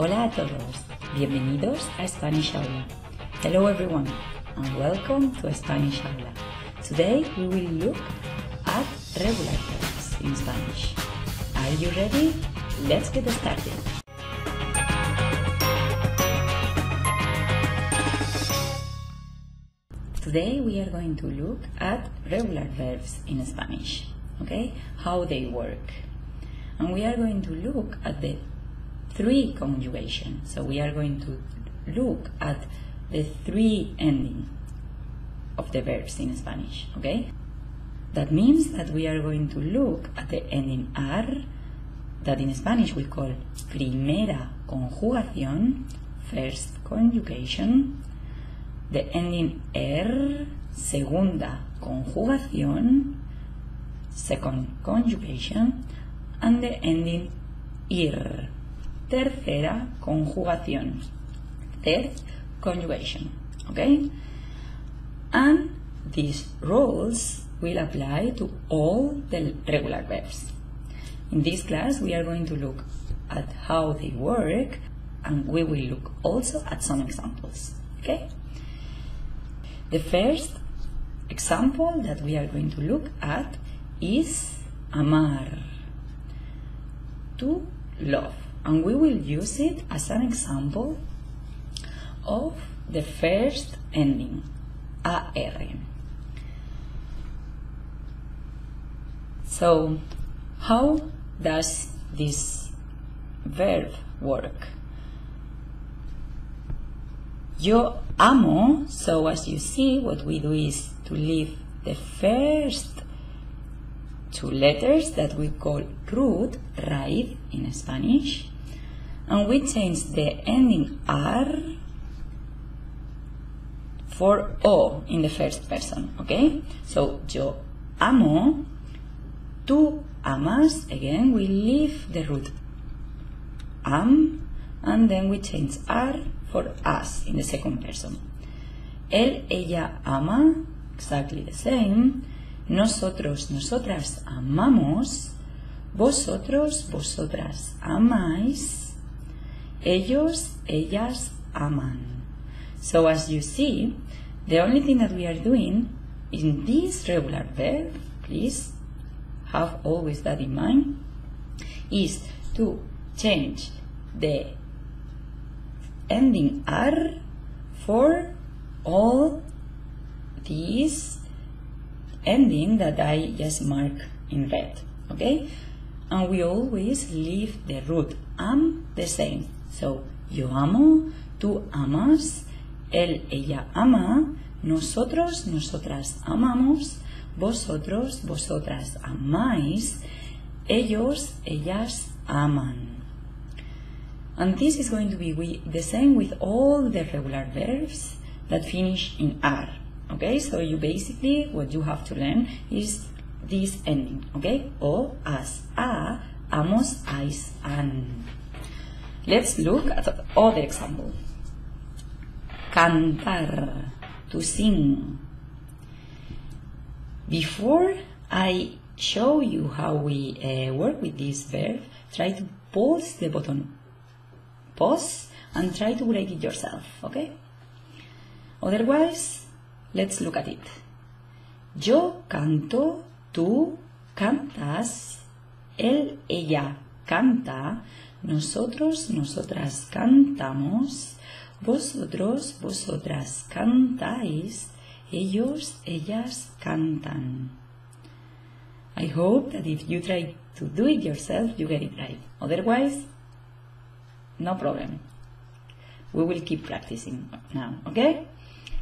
Hola a todos, bienvenidos a Spanish Aula. Hello everyone, and welcome to Spanish Aula. Today we will look at regular verbs in Spanish. Are you ready? Let's get started. Today we are going to look at regular verbs in Spanish, okay? How they work. And we are going to look at the three conjugation. So we are going to look at the three ending of the verbs in Spanish, okay? That means that we are going to look at the ending ar, that in Spanish we call primera conjugación, first conjugation, the ending er, segunda conjugación, second conjugation, and the ending ir, tercera conjugación, third conjugation, okay? And these rules will apply to all the regular verbs. In this class, we are going to look at how they work, and we will look also at some examples, okay? The first example that we are going to look at is amar, to love, and we will use it as an example of the first ending, AR. So, how does this verb work? Yo amo, so as you see, what we do is to leave the first two letters that we call root, raíz in Spanish, and we change the ending ar for o in the first person, okay? So, yo amo, tú amas, again we leave the root am, and then we change ar for us in the second person. Él, ella ama, exactly the same. Nosotros, nosotras amamos. Vosotros, vosotras amáis. Ellos, ellas aman. So as you see, the only thing that we are doing in this regular verb, please have always that in mind, is to change the ending ar for all these ending that I just mark in red, okay? And we always leave the root am the same. So, yo amo, tú amas, él, ella ama, nosotros, nosotras amamos, vosotros, vosotras amáis, ellos, ellas aman. And this is going to be the same with all the regular verbs that finish in ar. Okay, so you basically, what you have to learn is this ending, okay? O, as, a, amos, ais, an. Let's look at other example. Cantar, to sing. Before I show you how we work with this verb, try to pause the button, pause, and try to write it yourself, okay? Otherwise, let's look at it. Yo canto, tú cantas, él, ella canta, nosotros, nosotras cantamos, vosotros, vosotras cantáis, ellos, ellas cantan. I hope that if you try to do it yourself, you get it right. Otherwise, no problem. We will keep practicing now, okay?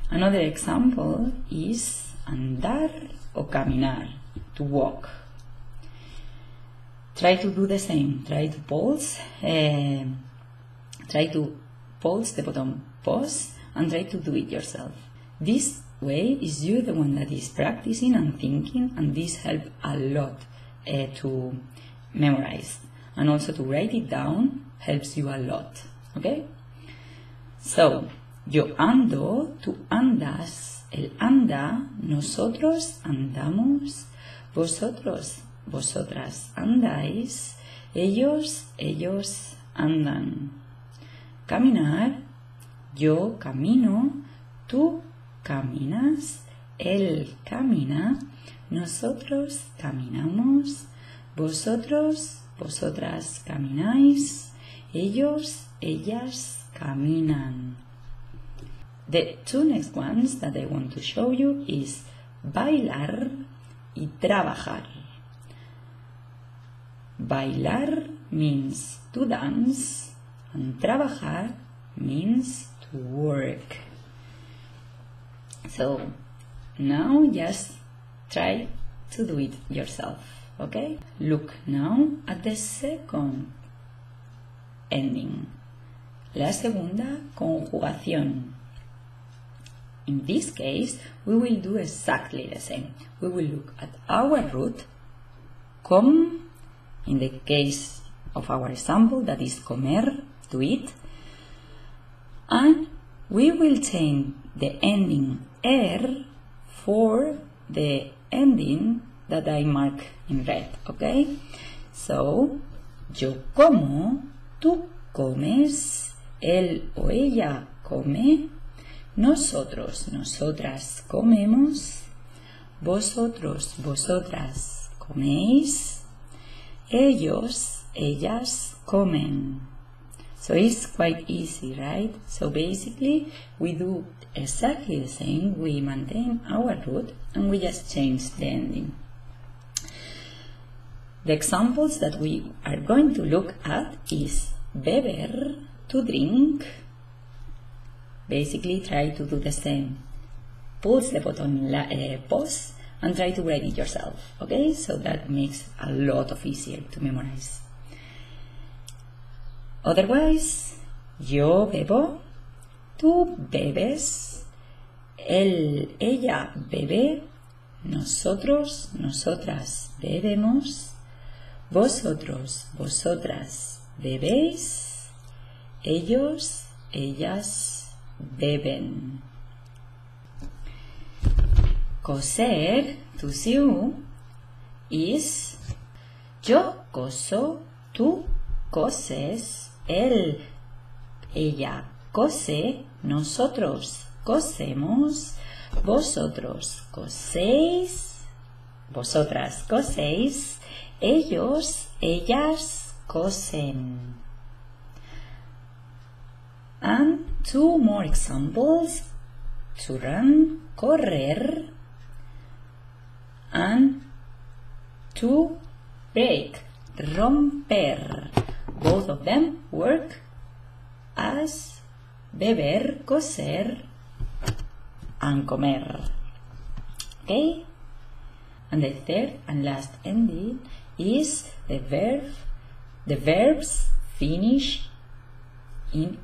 Another example is andar o caminar, to walk. Try to do the same. Try to pause the button pause and try to do it yourself. This way is you the one that is practicing and thinking, and this helps a lot to memorize, and also to write it down helps you a lot, okay? So, yo ando, tú andas, él anda, nosotros andamos, vosotros, vosotras andáis, ellos, ellos andan. caminar, yo camino, tú caminas, él camina, nosotros caminamos, vosotros, vosotras camináis, ellos, ellas caminan. The two next ones that I want to show you is bailar y trabajar. Bailar means to dance and trabajar means to work. So now just try to do it yourself, okay? Look now at the second ending, la segunda conjugación. In this case, we will do exactly the same. We will look at our root, com, in the case of our example, that is comer, to eat, and we will change the ending er for the ending that I mark in red, okay? So, yo como, tú comes, él o ella come, nosotros, nosotras comemos, vosotros, vosotras coméis, ellos, ellas comen. So it's quite easy, right? So basically we do exactly the same. We maintain our root and we just change the ending. The examples that we are going to look at is beber, to drink. Basically try to do the same. Pulse the button pause and try to write it yourself, okay? So that makes a lot of easier to memorize. Otherwise, yo bebo, tú bebes, él, ella bebe, nosotros, nosotras bebemos, vosotros, vosotras bebéis, ellos, ellas beben. Coser, to sew, is yo coso, tú coses, él, ella cose, nosotros cosemos, vosotros coséis, vosotras coséis, ellos, ellas cosen. And two more examples: to run, correr, and to break, romper. Both of them work as beber, coser, and comer. Okay? And the third and last ending is the verbs finish in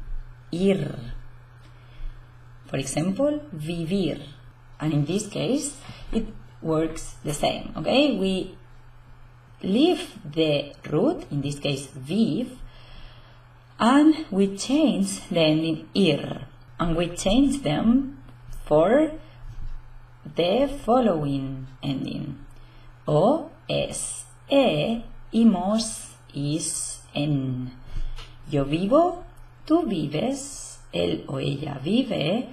ir. For example, vivir. And in this case, it works the same. Okay? We leave the root, in this case viv, and we change the ending ir. And we change them for the following ending. O, es, e, imos, is, en. Yo vivo, tú vives, él o ella vive,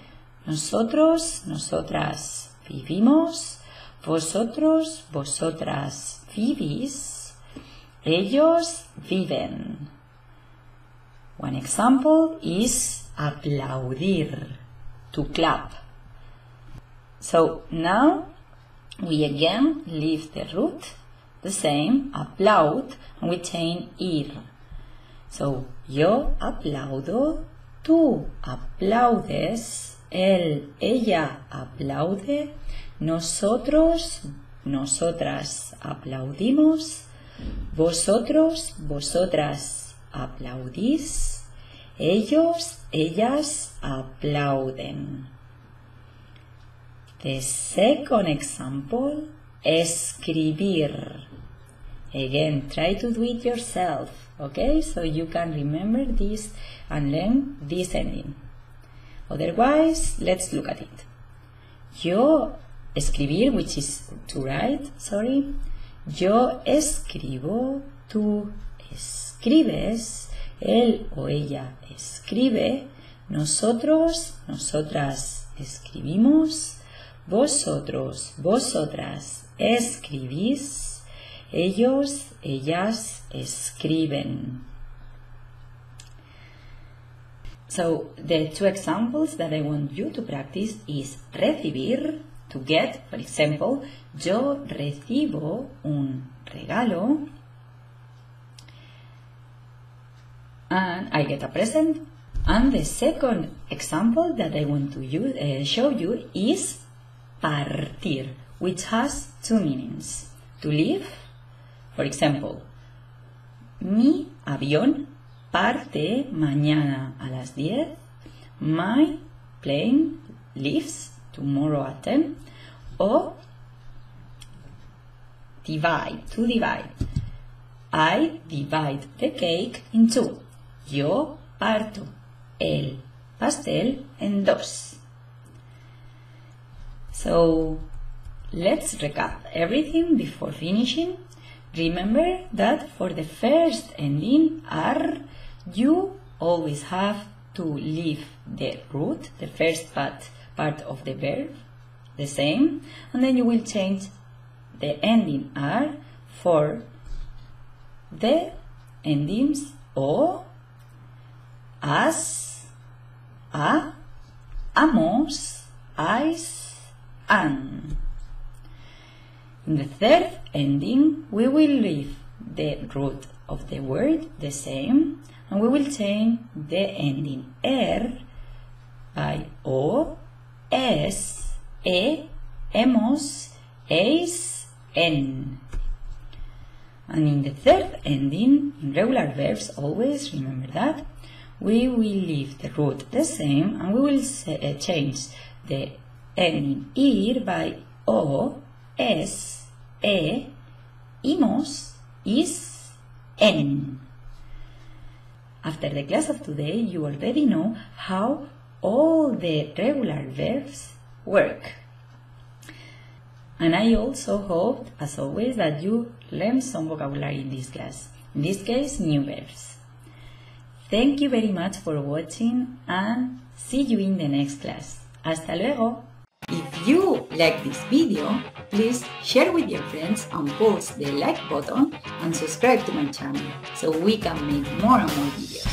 nosotros, nosotras vivimos, vosotros, vosotras vivís, ellos viven. One example is aplaudir, to clap. So now we again leave the root, the same, applaud, and we change ir. So, yo aplaudo, tú aplaudes, él, ella aplaude, nosotros, nosotras aplaudimos, vosotros, vosotras aplaudís, ellos, ellas aplauden. The second example, escribir. Again, try to do it yourself, okay? So you can remember this and learn this ending. Otherwise, let's look at it. Yo escribir, which is to write, sorry. Yo escribo, tú escribes, él o ella escribe, nosotros, nosotras escribimos, vosotros, vosotras escribís, ellos, ellas escriben. So the two examples that I want you to practice is recibir, to get, for example, yo recibo un regalo, and I get a present. And the second example that I want to show you is partir, which has two meanings. To leave, for example, mi avión parte mañana a las 10. My plane leaves tomorrow at 10. O divide, to divide. I divide the cake in two. Yo parto el pastel en dos. So let's recap everything before finishing. Remember that for the first ending ar, you always have to leave the root, the first part of the verb, the same, and then you will change the ending ar for the endings o, as, a, amos, ais, an. In the third ending, we will leave the root of the word the same, and we will change the ending er by o, es, e, hemos, eis, en. And in the third ending, in regular verbs, always remember that, we will leave the root the same, and we will change the ending ir by o, es, e, imos, is, en. After the class of today, you already know how all the regular verbs work. And I also hope, as always, that you learn some vocabulary in this class. In this case, new verbs. Thank you very much for watching and see you in the next class. Hasta luego! If you like this video, please share with your friends and push the like button and subscribe to my channel so we can make more and more videos.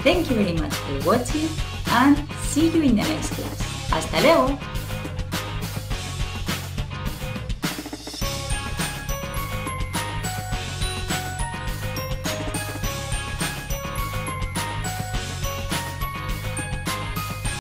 Thank you very much for watching and see you in the next class. Hasta luego!